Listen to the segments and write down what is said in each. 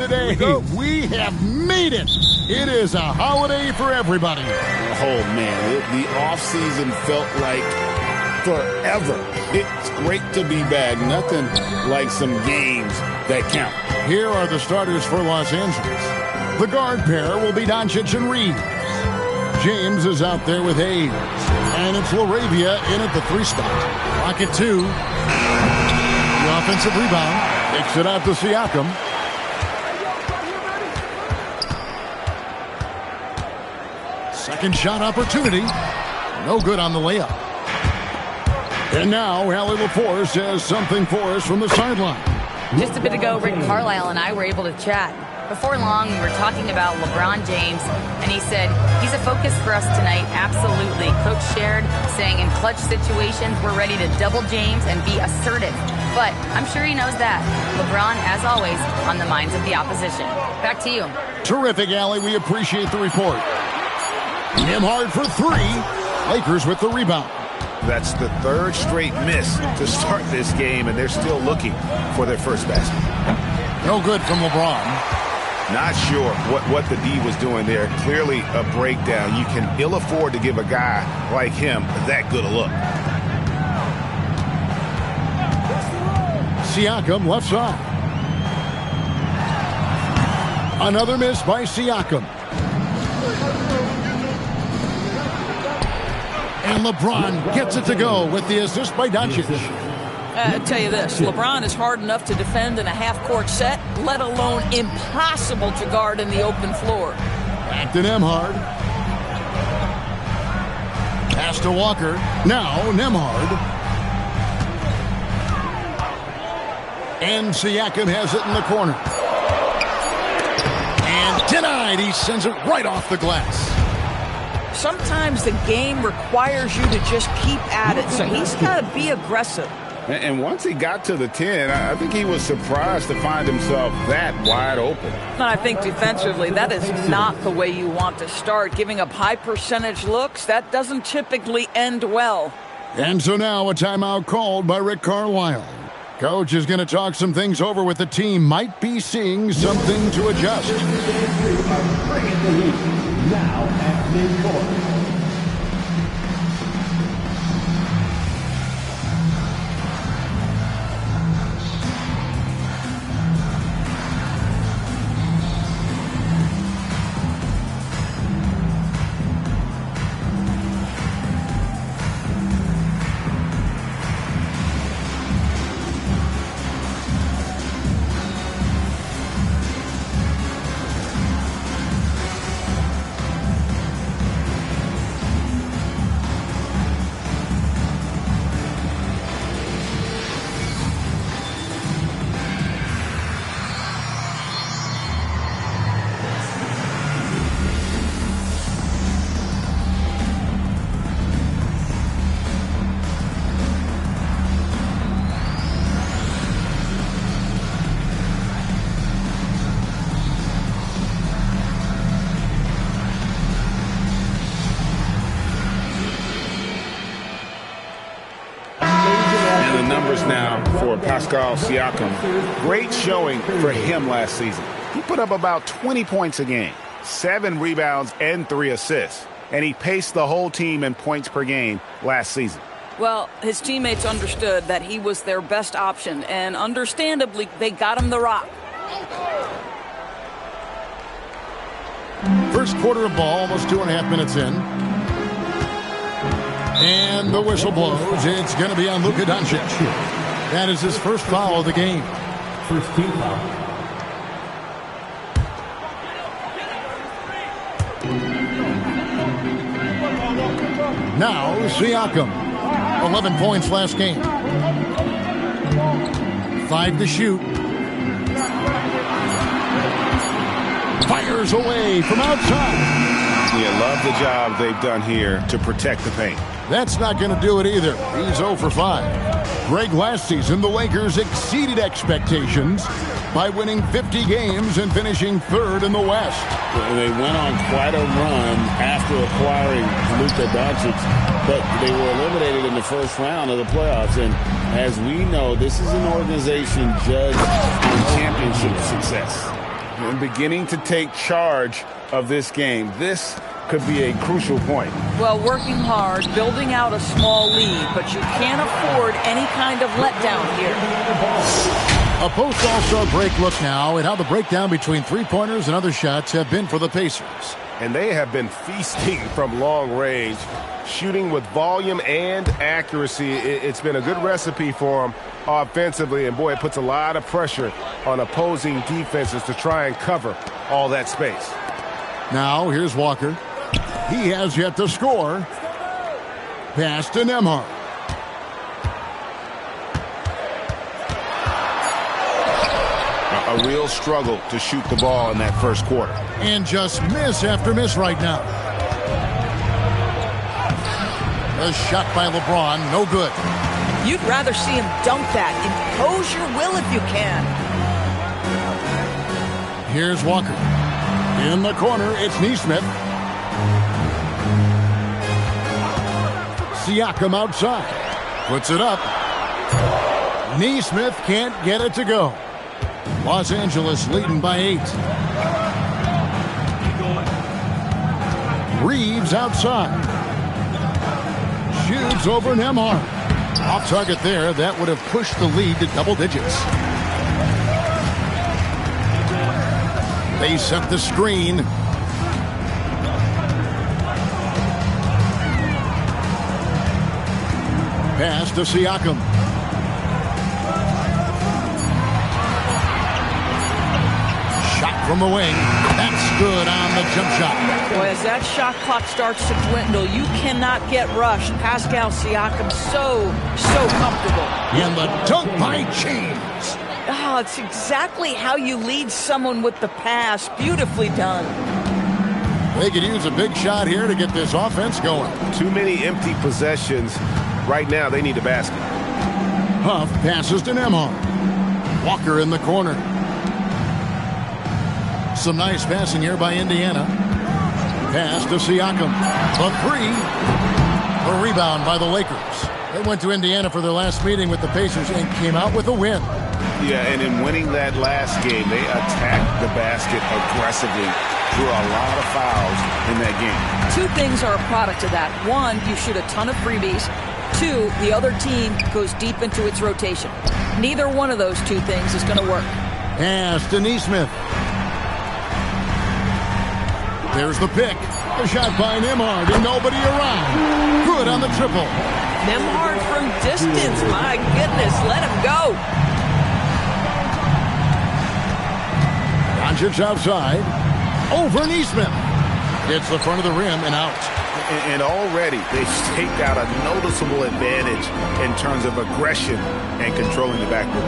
Today, we have made it. It is a holiday for everybody. Oh, man, the offseason felt like forever. It's great to be back. Nothing like some games that count. Here are the starters for Los Angeles. The guard pair will be Doncic and Reeves. James is out there with Hayes. And it's LaRavia in at the 3 spot. Rocket 2. The offensive rebound. Takes it out to Siakam. Second shot opportunity. No good on the layup. And now Allie LaForce has something for us from the sideline. Just a bit ago, Rick Carlisle and I were able to chat. Before long, we were talking about LeBron James, and he said, he's a focus for us tonight, absolutely. Coach shared, saying in clutch situations, we're ready to double James and be assertive. But I'm sure he knows that. LeBron, as always, on the minds of the opposition. Back to you. Terrific, Allie. We appreciate the report. Nembhard for 3. Lakers with the rebound. That's the 3rd straight miss to start this game, and they're still looking for their first basket. No good from LeBron. Not sure what the D was doing there. Clearly a breakdown. You can ill afford to give a guy like him that good a look. Siakam left side. Another miss by Siakam. And LeBron gets it to go with the assist by Doncic. I'll tell you this, LeBron is hard enough to defend in a half-court set, let alone impossible to guard in the open floor. Back to Nembhard. Pass to Walker. Now Nembhard. And Siakam has it in the corner. And denied. He sends it right off the glass. Sometimes the game requires you to just keep at it, so he's got to be aggressive. And once he got to the 10, I think he was surprised to find himself that wide open. And I think defensively, that is not the way you want to start. Giving up high percentage looks, that doesn't typically end well. And so now a timeout called by Rick Carlisle. Coach is going to talk some things over with the team. Might be seeing something to adjust. Now at midcourt. Now for Pascal Siakam. Great showing for him last season. He put up about 20 points a game, 7 rebounds and 3 assists. And he paced the whole team in points per game last season. Well, his teammates understood that he was their best option, and understandably, they got him the rock. First quarter of ball, almost 2.5 minutes in. And the whistle blows. It's going to be on Luka Doncic. That is his first foul of the game. First team foul. Now Siakam. 11 points last game. 5 to shoot. Fires away from outside. Yeah, love the job they've done here to protect the paint. That's not going to do it either. He's 0 for 5. Greg, last season, the Lakers exceeded expectations by winning 50 games and finishing 3rd in the West. They went on quite a run after acquiring Luka Doncic, but they were eliminated in the first round of the playoffs. And as we know, this is an organization judged on championship success. And beginning to take charge of this game. This could be a crucial point. Well, working hard, building out a small lead, but you can't afford any kind of letdown here. A post-All-Star break look now at how the breakdown between three-pointers and other shots have been for the Pacers. And they have been feasting from long range, shooting with volume and accuracy. It's been a good recipe for them offensively, and boy, it puts a lot of pressure on opposing defenses to try and cover all that space. Now, here's Walker. He has yet to score. Pass to Nembhard. A real struggle to shoot the ball in that first quarter. And just miss after miss right now. A shot by LeBron, no good. You'd rather see him dunk that. Impose your will if you can. Here's Walker. In the corner, it's Nesmith. Siakam outside. Puts it up. Nesmith can't get it to go. Los Angeles leading by 8. Reeves outside. Shoots over Nembhard. Off target there. That would have pushed the lead to double digits. They set the screen. Pass to Siakam. Shot from the wing. That's good on the jump shot. Boy, as that shot clock starts to dwindle, you cannot get rushed. Pascal Siakam so comfortable. And the dunk by James. Oh, it's exactly how you lead someone with the pass. Beautifully done. They could use a big shot here to get this offense going. Too many empty possessions. Right now, they need a basket. Huff passes to Nembhard. Walker in the corner. Some nice passing here by Indiana. Pass to Siakam. The three. A rebound by the Lakers. They went to Indiana for their last meeting with the Pacers and came out with a win. Yeah, and in winning that last game, they attacked the basket aggressively. Drew a lot of fouls in that game. 2 things are a product of that. 1, you shoot a ton of freebies. 2, the other team goes deep into its rotation. Neither one of those 2 things is going to work. Pass to Nesmith. There's the pick. A shot by Nembhard and nobody around. Good on the triple. Nembhard from distance. My goodness, let him go. Doncic outside. Over Nesmith. Hits the front of the rim and out. And already they've staked out a noticeable advantage in terms of aggression and controlling the backboard.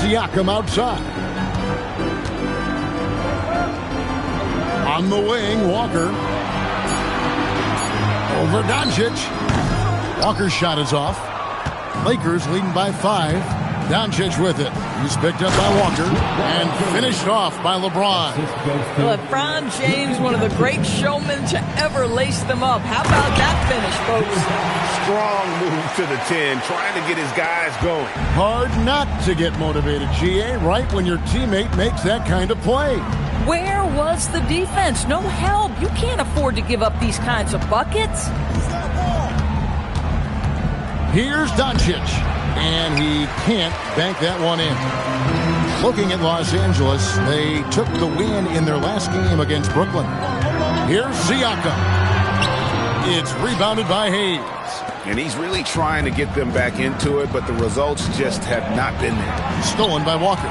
Siakam outside. On the wing, Walker. Over Doncic. Walker's shot is off. Lakers leading by 5. Doncic with it. He's picked up by Walker and finished off by LeBron. LeBron James, one of the great showmen to ever lace them up. How about that finish, folks? Strong move to the 10, trying to get his guys going. Hard not to get motivated, GA, right when your teammate makes that kind of play. Where was the defense? No help. You can't afford to give up these kinds of buckets. Here's Doncic, and he can't bank that one in. Looking at Los Angeles, they took the win in their last game against Brooklyn. Here's Siakam. It's rebounded by Hayes. And he's really trying to get them back into it, but the results just have not been there. Stolen by Walker.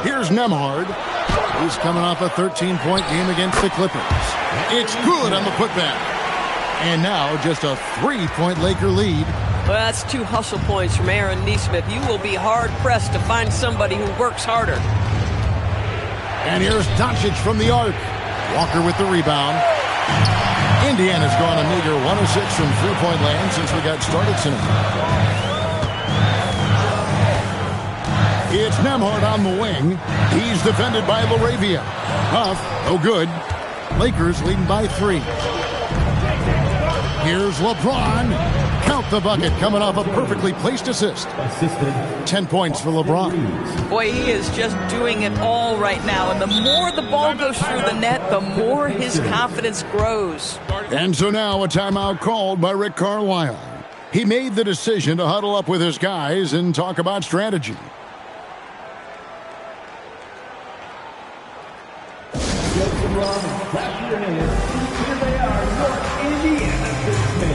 Here's Nembhard. He's coming off a 13-point game against the Clippers. It's good on the putback. And now just a 3-point Laker lead. Well, that's 2 hustle points from Aaron Nesmith. You will be hard-pressed to find somebody who works harder. And here's Doncic from the arc. Walker with the rebound. Indiana's gone a meager 1 of 6 from three-point land since we got started tonight. It's Nembhard on the wing. He's defended by LaRavia. Huff, no good. Lakers leading by 3. Here's LeBron. Count Count the bucket, coming off a perfectly placed assist. 10 points for LeBron. Boy, he is just doing it all right now. And the more the ball goes through the net, the more his confidence grows. And so now a timeout called by Rick Carlisle. He made the decision to huddle up with his guys and talk about strategy. Clap your hands. Here they are, North Indiana this day.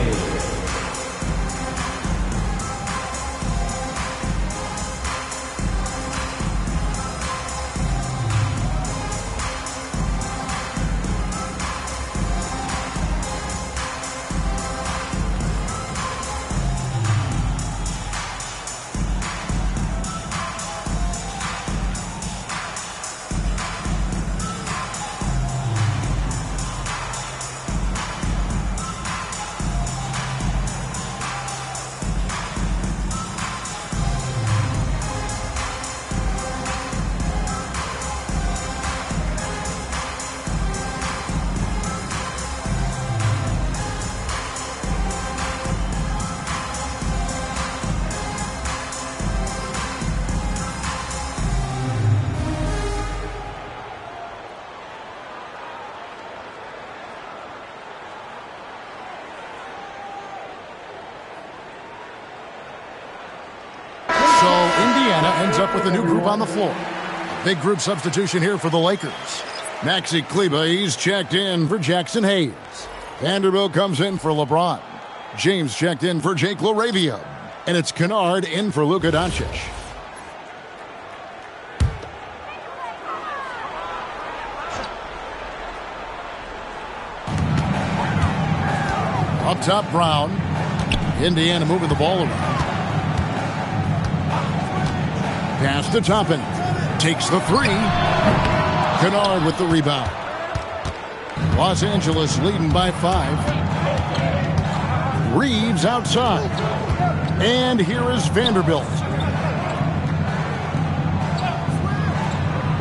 Ends up with a new group on the floor. Big group substitution here for the Lakers. Maxi Kleber, he's checked in for Jackson Hayes. Vanderbilt comes in for LeBron. James checked in for Jake LaRavia. And it's Kunad in for Luka Doncic. Up top, Brown. Indiana moving the ball around. Pass to Toppin. Takes the three. Kunad with the rebound. Los Angeles leading by 5. Reeves outside. And here is Vanderbilt.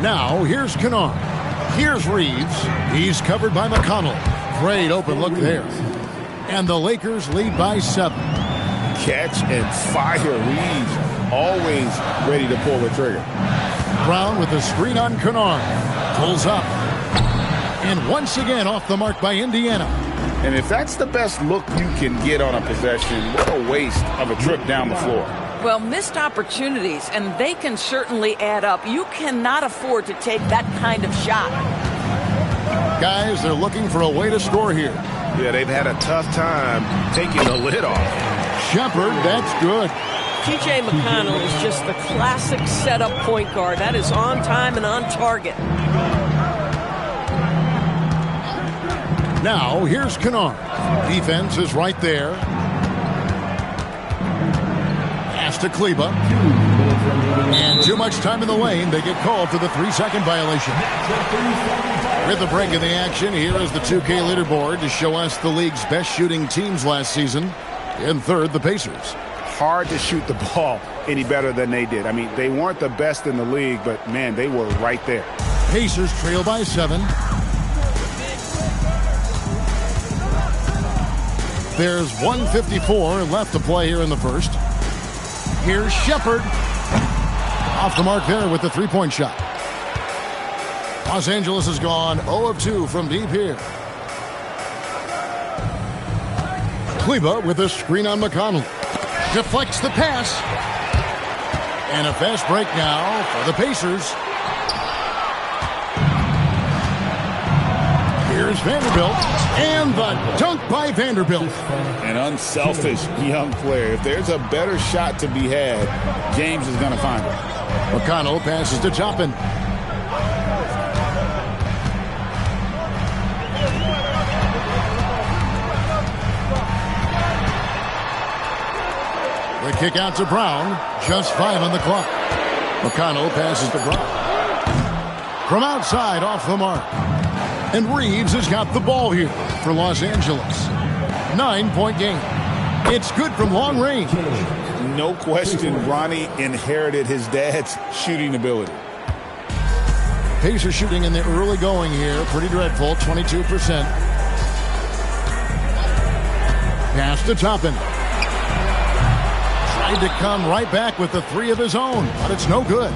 Now, here's Kunad. Here's Reeves. He's covered by McConnell. Great open look there. And the Lakers lead by 7. Catch and fire. Reeves always ready to pull the trigger. Brown with the screen on Kunad. Pulls up. And once again off the mark by Indiana. And if that's the best look you can get on a possession, what a waste of a trip down the floor. Well, missed opportunities, and they can certainly add up. You cannot afford to take that kind of shot. Guys, they're looking for a way to score here. Yeah, they've had a tough time taking the lid off. Shepard, that's good. T.J. McConnell is just the classic setup point guard. That is on time and on target. Now, here's Kunad. Defense is right there. Pass to Kleber. And too much time in the lane. They get called for the 3-second violation. With the break in the action, here is the 2K leaderboard to show us the league's best shooting teams last season. In third, the Pacers. Hard to shoot the ball any better than they did. I mean, they weren't the best in the league, but, man, they were right there. Pacers trail by 7. There's 1:54 left to play here in the first. Here's Shepard. Off the mark there with the three-point shot. Los Angeles has gone 0 of 2 from deep here. Kleber with a screen on McConnell. Deflects the pass. And a fast break now for the Pacers. Here's Vanderbilt. And the dunk by Vanderbilt. An unselfish young player. If there's a better shot to be had, James is going to find it. McConnell passes to Toppin. The kick out to Brown. Just 5 on the clock. McConnell passes to Brown. From outside, off the mark. And Reeves has got the ball here for Los Angeles. 9-point game. It's good from long range. No question, Ronnie inherited his dad's shooting ability. Pacers shooting in the early going here. Pretty dreadful, 22%. Pass to Toppin. Tried to come right back with the three of his own, but it's no good.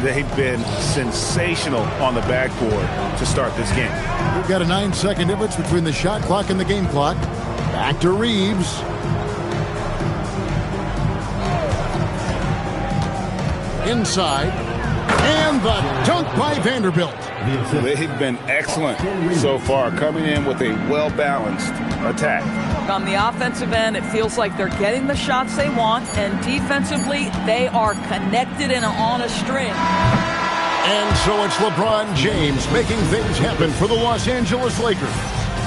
They've been sensational on the backboard to start this game. We've got a 9-second difference between the shot clock and the game clock. Back to Reeves. Inside. And the dunk by Vanderbilt. They've been excellent so far, coming in with a well-balanced attack. On the offensive end, it feels like they're getting the shots they want, and defensively, they are connected and on a string. And so it's LeBron James making things happen for the Los Angeles Lakers.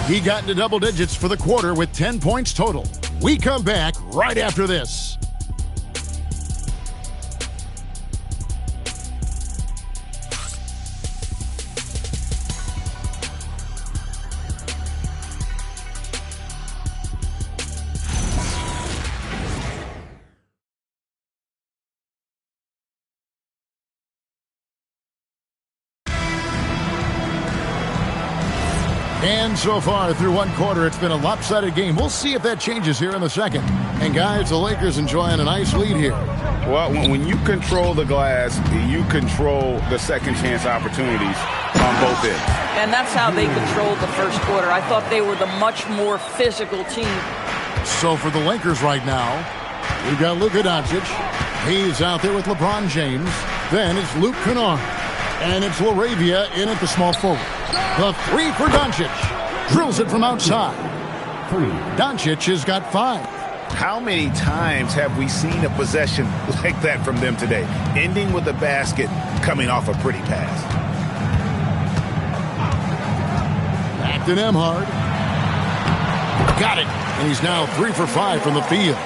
He got into double digits for the quarter with 10 points total. We come back right after this. And so far through one quarter, it's been a lopsided game. We'll see if that changes here in the second. And guys, the Lakers enjoying a nice lead here. Well, when you control the glass, you control the second chance opportunities on both ends. And that's how they controlled the first quarter. I thought they were the much more physical team. So for the Lakers right now, we've got Luka Doncic. He's out there with LeBron James. Then it's Luke Kennard. And it's LaRavia in at the small forward. The three for Doncic. Drills it from outside. Doncic has got 5. How many times have we seen a possession like that from them today? Ending with a basket, coming off a pretty pass. Back to Nembhard. Got it. And he's now 3 for 5 from the field.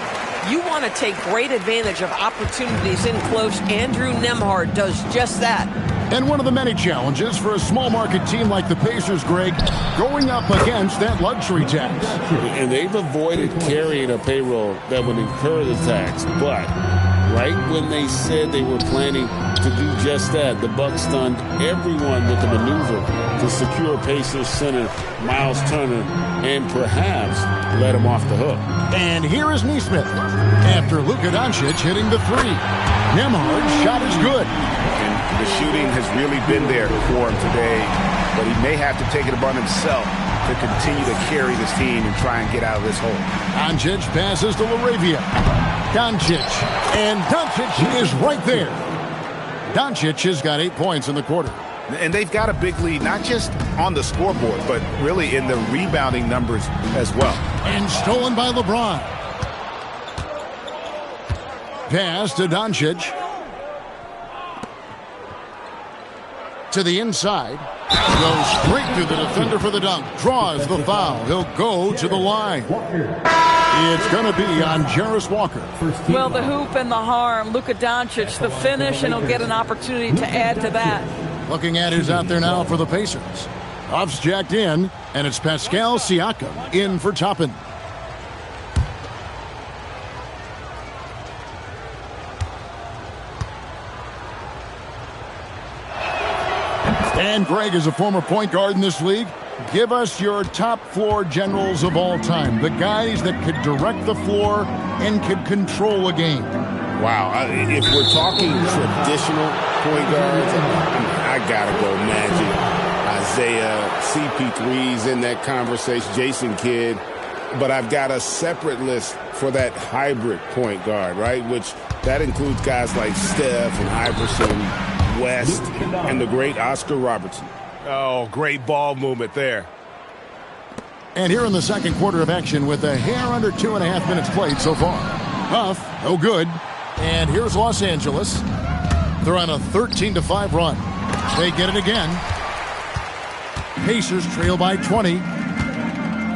You want to take great advantage of opportunities in close. Andrew Nembhard does just that. And one of the many challenges for a small market team like the Pacers, Greg, going up against that luxury tax. And they've avoided carrying a payroll that would incur the tax. But right when they said they were planning to do just that, the Bucks stunned everyone with the maneuver to secure Pacers center Miles Turner and perhaps let him off the hook. And here is Nesmith after Luka Doncic hitting the 3. Nembhard's shot is good. And the shooting has really been there for him today, but he may have to take it upon himself to continue to carry this team and try and get out of this hole. Doncic passes to LaRavia. Doncic. And Doncic is right there. Doncic has got 8 points in the quarter. And they've got a big lead, not just on the scoreboard, but really in the rebounding numbers as well. And stolen by LeBron. Pass to Doncic. To the inside. Goes straight through the defender for the dunk. Draws the foul. He'll go to the line. It's going to be on Jarris Walker. Well, the hoop and the harm. Luka Doncic, the finish, and he'll get an opportunity to add to that. Looking at who's out there now for the Pacers. Huff's jacked in, and it's Pascal Siakam in for Toppin. And Greg is a former point guard in this league. Give us your top floor generals of all time. The guys that could direct the floor and could control a game. Wow. If we're talking traditional point guards, I got to go Magic, Isaiah, CP3's in that conversation, Jason Kidd. But I've got a separate list for that hybrid point guard, right? Which that includes guys like Steph and Iverson, West, and the great Oscar Robertson. Oh, great ball movement there. And here in the second quarter of action with a hair under 2.5 minutes played so far. Huff, no good. And here's Los Angeles. They're on a 13-5 run. They get it again. Pacers trail by 20.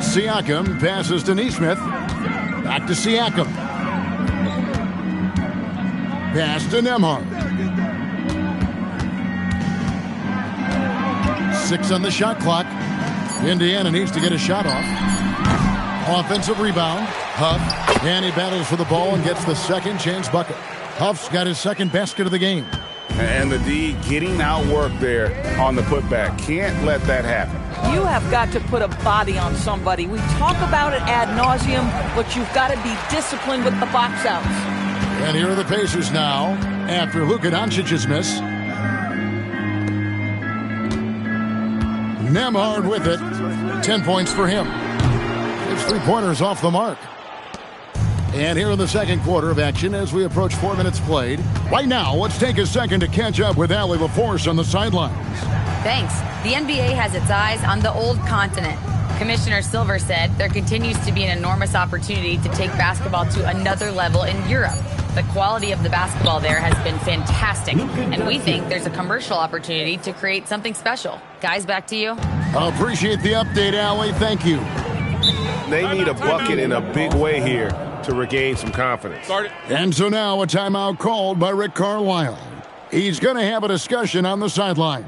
Siakam passes to Nesmith. Back to Siakam. Pass to Nembhard. 6 on the shot clock. Indiana needs to get a shot off. Offensive rebound. Huff. And he battles for the ball and gets the second chance bucket. Huff's got his second basket of the game. And the D getting outworked there on the putback. Can't let that happen. You have got to put a body on somebody. We talk about it ad nauseum, but you've got to be disciplined with the box outs. And here are the Pacers now after Luka Doncic's miss. Nembhard with it. 10 points for him. His three-pointers off the mark. And here in the second quarter of action as we approach 4 minutes played. Right now, let's take a second to catch up with Allie LaForce on the sidelines. Thanks. The NBA has its eyes on the old continent. Commissioner Silver said there continues to be an enormous opportunity to take basketball to another level in Europe. The quality of the basketball there has been fantastic, and we think there's a commercial opportunity to create something special. Guys, back to you. Appreciate the update, Allie. Thank you. They need a bucket in a big way here to regain some confidence. And so now a timeout called by Rick Carlisle. He's going to have a discussion on the sideline.